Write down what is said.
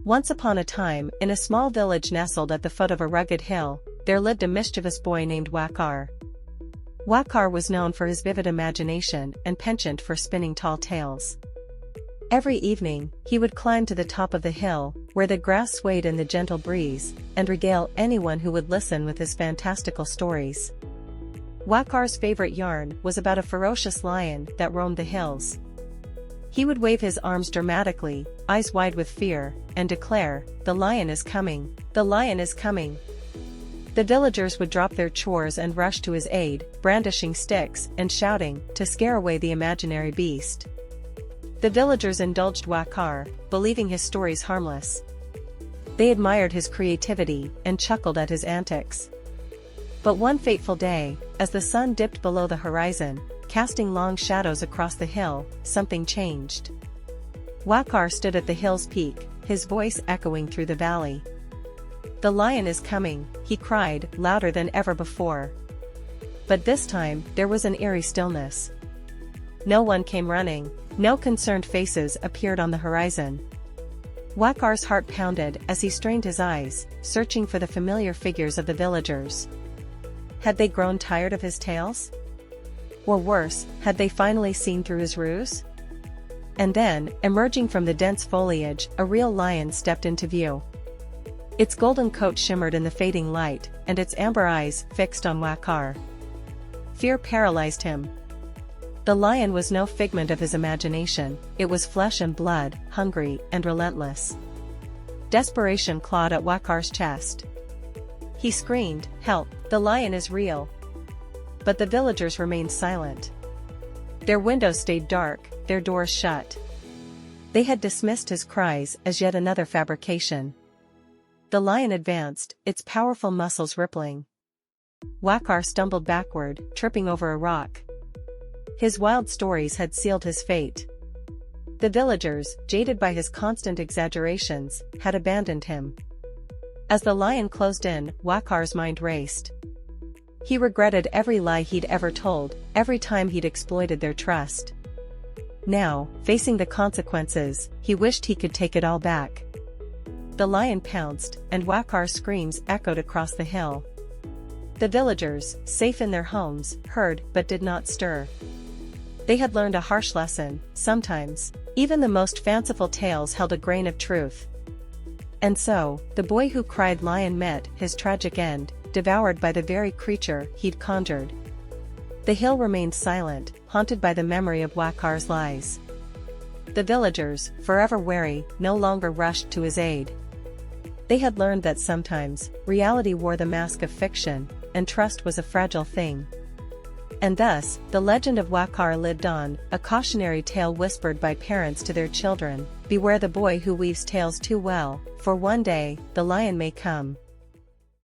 Once upon a time, in a small village nestled at the foot of a rugged hill, there lived a mischievous boy named Wakar. Wakar was known for his vivid imagination and penchant for spinning tall tales. Every evening, he would climb to the top of the hill, where the grass swayed in the gentle breeze, and regale anyone who would listen with his fantastical stories. Wakar's favorite yarn was about a ferocious lion that roamed the hills. He would wave his arms dramatically, eyes wide with fear, and declare, "The lion is coming! The lion is coming!" The villagers would drop their chores and rush to his aid, brandishing sticks and shouting, to scare away the imaginary beast. The villagers indulged Wakar, believing his stories harmless. They admired his creativity and chuckled at his antics. But one fateful day, as the sun dipped below the horizon, casting long shadows across the hill, something changed. Wakar stood at the hill's peak, his voice echoing through the valley. "The lion is coming," he cried, louder than ever before. But this time, there was an eerie stillness. No one came running, no concerned faces appeared on the horizon. Wakar's heart pounded as he strained his eyes, searching for the familiar figures of the villagers. Had they grown tired of his tales? Or worse, had they finally seen through his ruse? And then, emerging from the dense foliage, a real lion stepped into view. Its golden coat shimmered in the fading light, and its amber eyes fixed on Wakar. Fear paralyzed him. The lion was no figment of his imagination, it was flesh and blood, hungry and relentless. Desperation clawed at Wakar's chest. He screamed, "Help, the lion is real!" But the villagers remained silent. Their windows stayed dark, their doors shut. They had dismissed his cries as yet another fabrication. The lion advanced, its powerful muscles rippling. Wakar stumbled backward, tripping over a rock. His wild stories had sealed his fate. The villagers, jaded by his constant exaggerations, had abandoned him. As the lion closed in, Wakar's mind raced. He regretted every lie he'd ever told, every time he'd exploited their trust. Now, facing the consequences, he wished he could take it all back. The lion pounced, and Wakar's screams echoed across the hill. The villagers, safe in their homes, heard but did not stir. They had learned a harsh lesson: sometimes, even the most fanciful tales held a grain of truth. And so, the boy who cried lion met his tragic end, devoured by the very creature he'd conjured. The hill remained silent, haunted by the memory of Wakar's lies. The villagers, forever wary, no longer rushed to his aid. They had learned that sometimes, reality wore the mask of fiction, and trust was a fragile thing. And thus, the legend of Wakar lived on, a cautionary tale whispered by parents to their children: beware the boy who weaves tales too well, for one day, the lion may come.